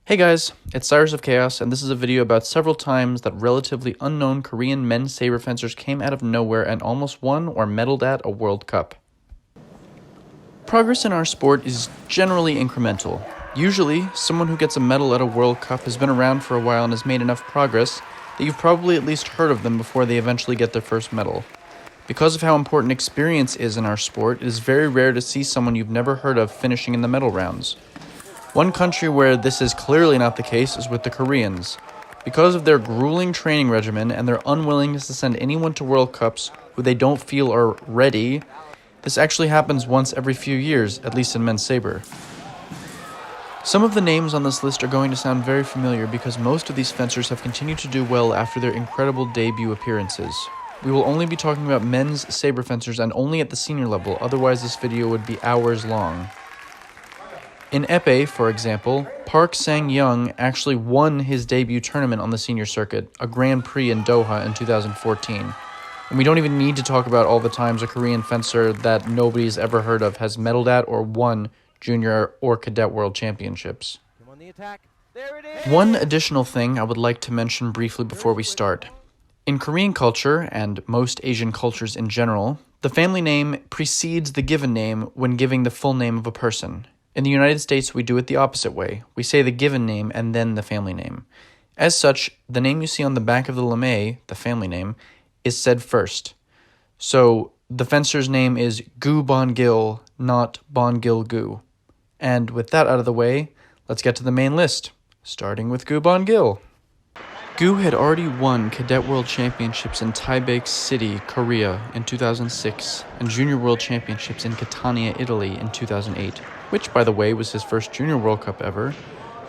Hey guys, it's Cyrus of Chaos, and this is a video about several times that relatively unknown Korean men's saber fencers came out of nowhere and almost won or medaled at a World Cup. Progress in our sport is generally incremental. Usually, someone who gets a medal at a World Cup has been around for a while and has made enough progress that you've probably at least heard of them before they eventually get their first medal. Because of how important experience is in our sport, it is very rare to see someone you've never heard of finishing in the medal rounds. One country where this is clearly not the case is with the Koreans. Because of their grueling training regimen and their unwillingness to send anyone to World Cups who they don't feel are ready, this actually happens once every few years, at least in men's saber. Some of the names on this list are going to sound very familiar because most of these fencers have continued to do well after their incredible debut appearances. We will only be talking about men's saber fencers and only at the senior level, otherwise this video would be hours long. In épée, for example, Park Sang-young actually won his debut tournament on the senior circuit, a Grand Prix in Doha in 2014. And we don't even need to talk about all the times a Korean fencer that nobody's ever heard of has medaled at or won junior or cadet world championships. One additional thing I would like to mention briefly before we start. In Korean culture, and most Asian cultures in general, the family name precedes the given name when giving the full name of a person. In the United States, we do it the opposite way. We say the given name and then the family name. As such, the name you see on the back of the lame, the family name, is said first. So, the fencer's name is Gu Bon Gil, not Bon Gil Gu. And with that out of the way, let's get to the main list, starting with Gu Bon Gil. Gu had already won Cadet World Championships in Taipei City, Korea in 2006, and Junior World Championships in Catania, Italy in 2008. Which, by the way, was his first Junior World Cup ever,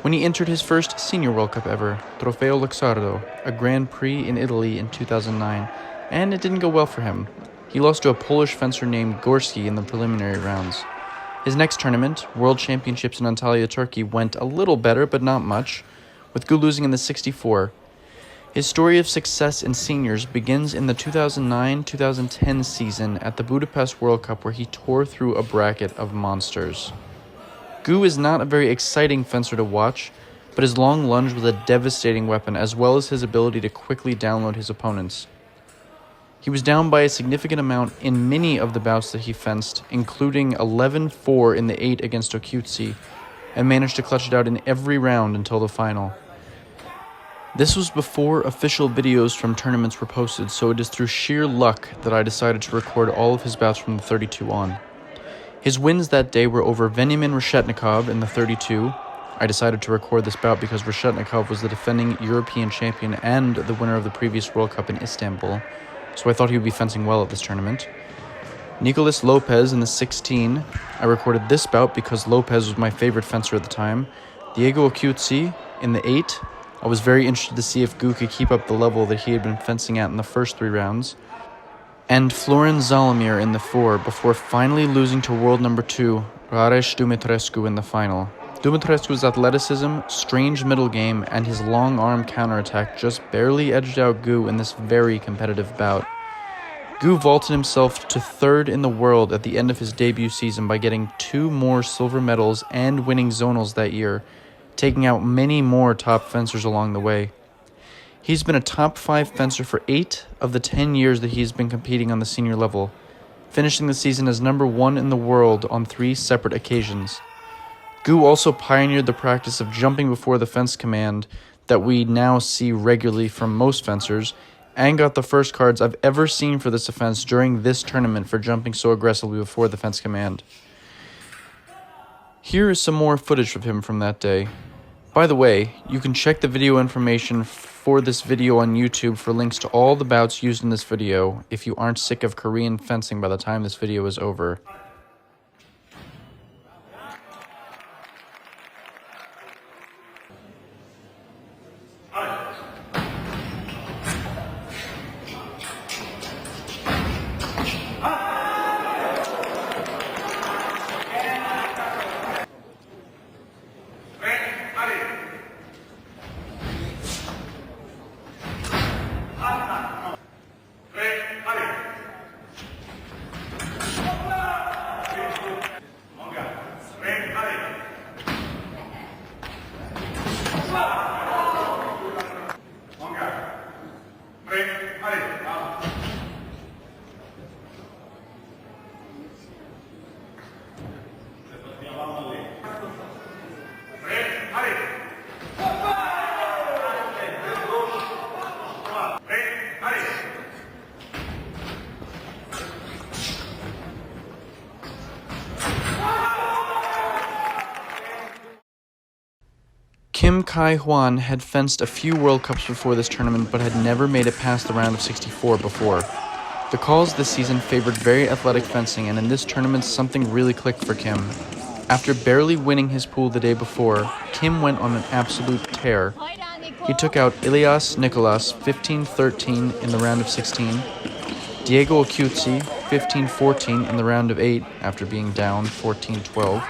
when he entered his first Senior World Cup ever, Trofeo Luxardo, a Grand Prix in Italy in 2009, and it didn't go well for him. He lost to a Polish fencer named Gorski in the preliminary rounds. His next tournament, World Championships in Antalya, Turkey, went a little better, but not much, with Gu losing in the 64. His story of success in seniors begins in the 2009-2010 season at the Budapest World Cup, where he tore through a bracket of monsters. Gu is not a very exciting fencer to watch, but his long lunge was a devastating weapon, as well as his ability to quickly download his opponents. He was down by a significant amount in many of the bouts that he fenced, including 11-4 in the 8 against Okutsi, and managed to clutch it out in every round until the final. This was before official videos from tournaments were posted, so it is through sheer luck that I decided to record all of his bouts from the 32 on. His wins that day were over Veniamin Reshetnikov in the 32. I decided to record this bout because Reshetnikov was the defending European champion and the winner of the previous World Cup in Istanbul, so I thought he would be fencing well at this tournament. Nicolas Lopez in the 16. I recorded this bout because Lopez was my favorite fencer at the time. Diego Okutsi in the 8. I was very interested to see if Gu could keep up the level that he had been fencing at in the first 3 rounds. And Florin Zalamir in the 4, before finally losing to world number 2, Raresh Dumitrescu in the final. Dumitrescu's athleticism, strange middle game, and his long arm counterattack just barely edged out Gu in this very competitive bout. Gu vaulted himself to 3rd in the world at the end of his debut season by getting 2 more silver medals and winning zonals that year, taking out many more top fencers along the way. He's been a top 5 fencer for 8 of the 10 years that he's been competing on the senior level, finishing the season as number 1 in the world on 3 separate occasions. Gu also pioneered the practice of jumping before the fence command that we now see regularly from most fencers, and got the first cards I've ever seen for this offense during this tournament for jumping so aggressively before the fence command. Here is some more footage of him from that day. By the way, you can check the video information for this video on YouTube for links to all the bouts used in this video if you aren't sick of Korean fencing by the time this video is over. Kim Kye Hwan had fenced a few World Cups before this tournament but had never made it past the round of 64 before. The calls this season favored very athletic fencing, and in this tournament something really clicked for Kim. After barely winning his pool the day before, Kim went on an absolute tear. He took out Ilias Nicolas 15-13 in the round of 16, Diego Occhiuzzi 15-14 in the round of 8 after being down 14-12,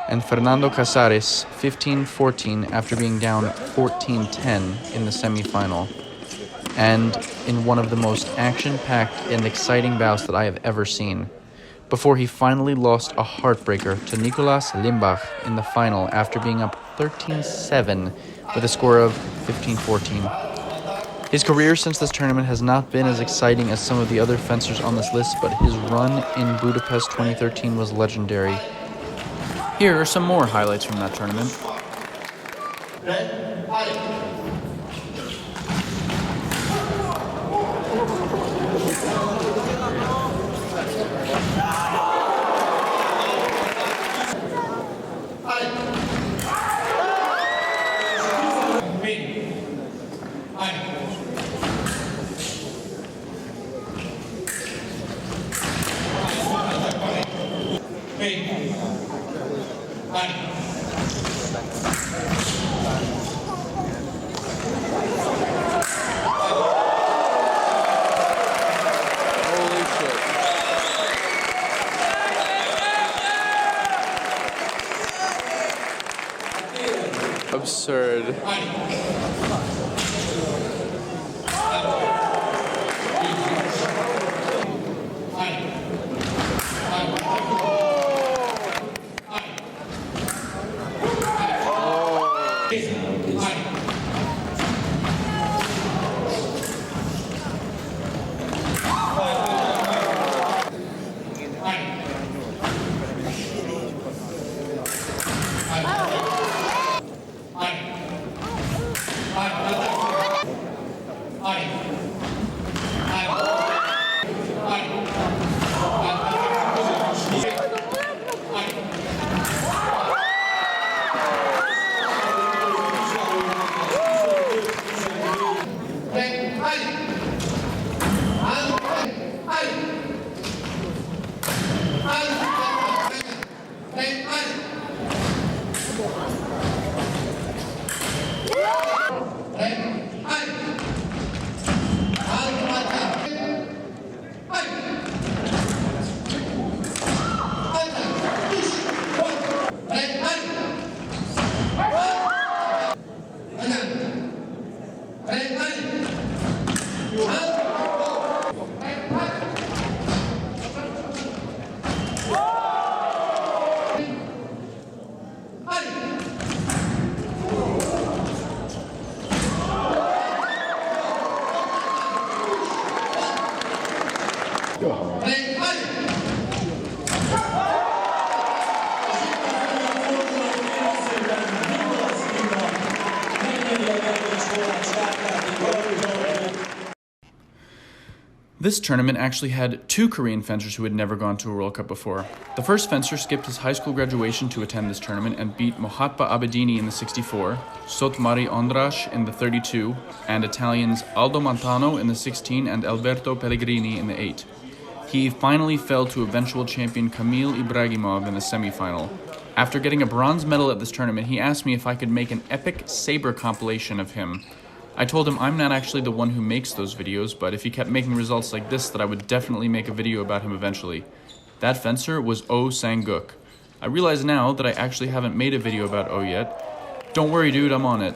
and Fernando Casares 15-14 after being down 14-10 in the semifinal. And in one of the most action-packed and exciting bouts that I have ever seen, before he finally lost a heartbreaker to Nicolas Limbach in the final after being up 13-7 with a score of 15-14. His career since this tournament has not been as exciting as some of the other fencers on this list, but his run in Budapest 2013 was legendary. Here are some more highlights from that tournament. Absurd. This tournament actually had two Korean fencers who had never gone to a World Cup before. The first fencer skipped his high school graduation to attend this tournament and beat Mohatba Abedini in the 64, Sotmari Ondrash in the 32, and Italians Aldo Montano in the 16 and Alberto Pellegrini in the 8. He finally fell to eventual champion Kamil Ibragimov in the semifinal. After getting a bronze medal at this tournament, he asked me if I could make an epic saber compilation of him. I told him I'm not actually the one who makes those videos, but if he kept making results like this, that I would definitely make a video about him eventually. That fencer was Oh Sanguk. I realize now that I actually haven't made a video about Oh yet. Don't worry, dude, I'm on it.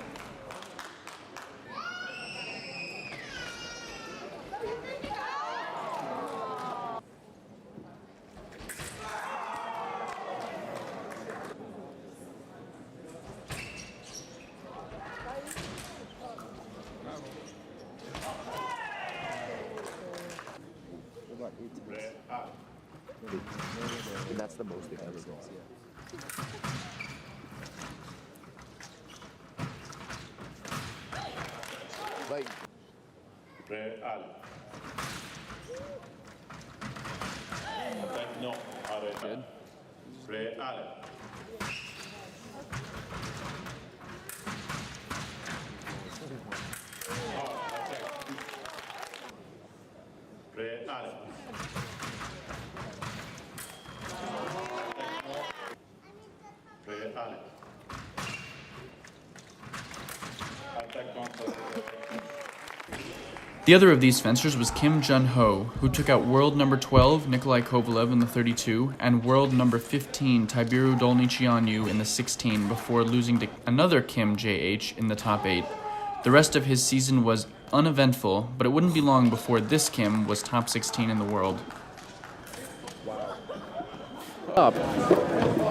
That's the most they've ever gone. Like, Real. No, Real. The other of these fencers was Kim Junho, who took out world number 12 Nikolai Kovalev in the 32 and world number 15 Taibiru Dolnicianu in the 16 before losing to another Kim JH in the top 8. The rest of his season was uneventful, but it wouldn't be long before this Kim was top 16 in the world. Up.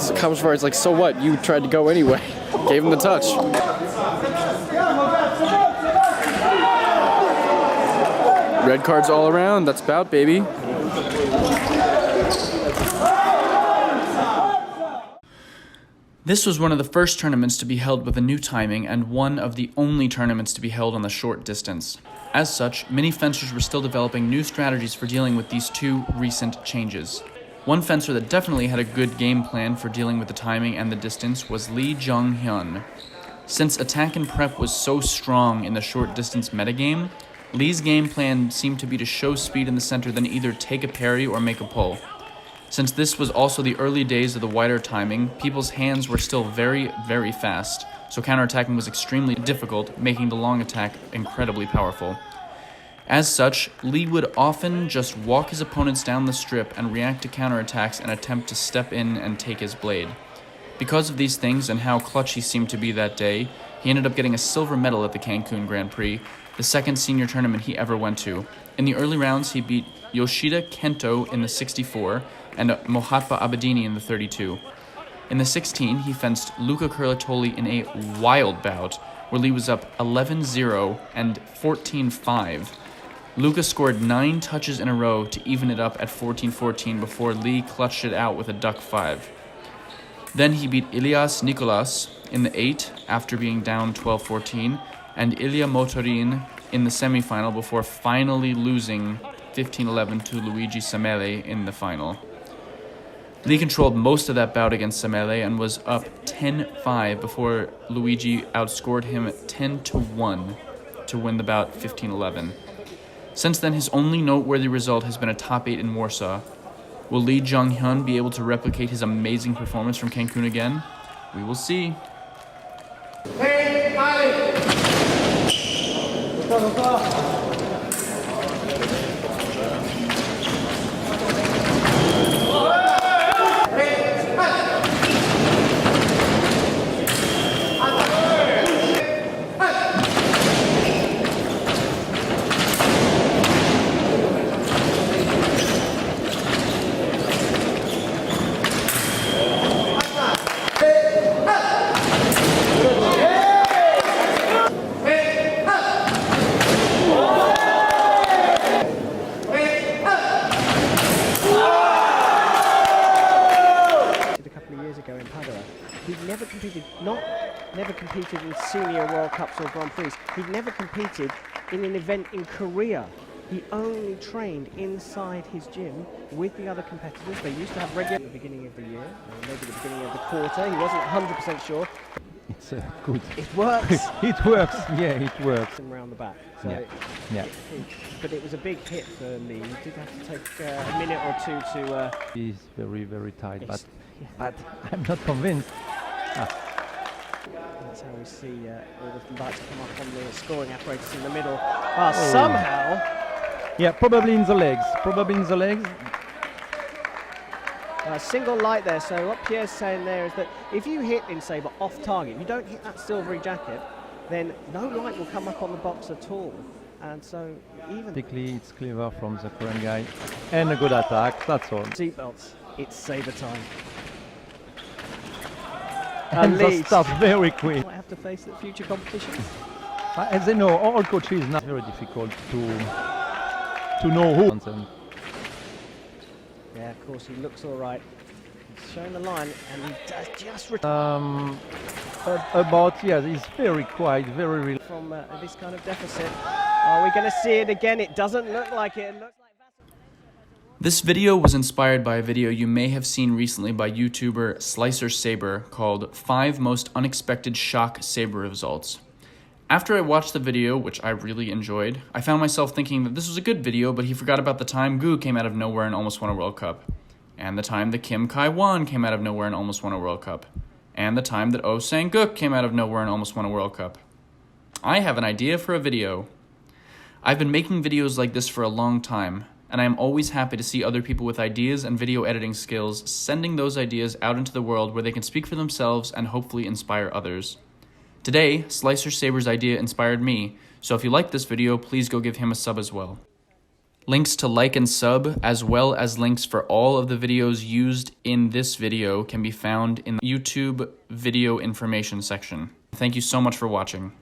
So comes for it's like, so what? You tried to go anyway. Gave him the touch. Red cards all around. That's bout, baby. This was one of the first tournaments to be held with a new timing and one of the only tournaments to be held on the short distance. As such, many fencers were still developing new strategies for dealing with these two recent changes. One fencer that definitely had a good game plan for dealing with the timing and the distance was Lee Jonghyun. Since attack and prep was so strong in the short distance metagame, Lee's game plan seemed to be to show speed in the center, then either take a parry or make a pull. Since this was also the early days of the wider timing, people's hands were still very, very fast, so counterattacking was extremely difficult, making the long attack incredibly powerful. As such, Lee would often just walk his opponents down the strip and react to counterattacks and attempt to step in and take his blade. Because of these things and how clutch he seemed to be that day, he ended up getting a silver medal at the Cancun Grand Prix, the second senior tournament he ever went to. In the early rounds, he beat Yoshida Kento in the 64 and Mohatba Abedini in the 32. In the 16, he fenced Luca Curlatoli in a wild bout, where Lee was up 11-0 and 14-5. Luca scored 9 touches in a row to even it up at 14-14 before Lee clutched it out with a duck 5. Then he beat Ilias Nicolas in the 8 after being down 12-14, and Ilya Motorin in the semifinal before finally losing 15-11 to Luigi Samele in the final. Lee controlled most of that bout against Samele and was up 10-5 before Luigi outscored him 10-1 to win the bout 15-11. Since then, his only noteworthy result has been a top 8 in Warsaw. Will Lee Jonghyun be able to replicate his amazing performance from Cancun again? We will see. In Padova. He'd never competed, never competed in senior World Cups or Grand Prix. He'd never competed in an event in Korea. He only trained inside his gym with the other competitors. They used to have regular at the beginning of the year, or maybe the beginning of the quarter. He wasn't 100% sure. It's good. It works. It works. Yeah, it works. And round the back. So yeah. But it was a big hit for Lee. He did have to take a minute or two to. He's very, very tight, Yes. but I'm not convinced. That's how we see all the lights come up on the scoring apparatus in the middle. Somehow. Yeah, probably in the legs. Single light there. So what Pierre's saying there is that if you hit in Sabre off target, you don't hit that silvery jacket, then no light will come up on the box at all. And so even It's clever from the Korean guy. And a good attack, that's all. seatbelts, it's Sabre time. And Lee that starts very quick. might have to face the future competitions. As they know, all coaches now, it's very difficult to know who wants them. Yeah, of course, he looks all right. He's showing the line, and he does just He's very quiet, very relaxed. from this kind of deficit. Are we going to see it again? It doesn't look like it. It looks like This video was inspired by a video you may have seen recently by YouTuber Slicer Saber called 5 Most Unexpected Shock Saber Results. After I watched the video, which I really enjoyed, I found myself thinking that this was a good video, but he forgot about the time Gu came out of nowhere and almost won a World Cup, and the time that Kim Kye Hwan came out of nowhere and almost won a World Cup, and the time that Oh Sanguk came out of nowhere and almost won a World Cup. I have an idea for a video. I've been making videos like this for a long time, and I am always happy to see other people with ideas and video editing skills sending those ideas out into the world where they can speak for themselves and hopefully inspire others. Today, Slicer Saber's idea inspired me, so if you like this video, please go give him a sub as well. Links to like and sub, as well as links for all of the videos used in this video, can be found in the YouTube video information section. Thank you so much for watching.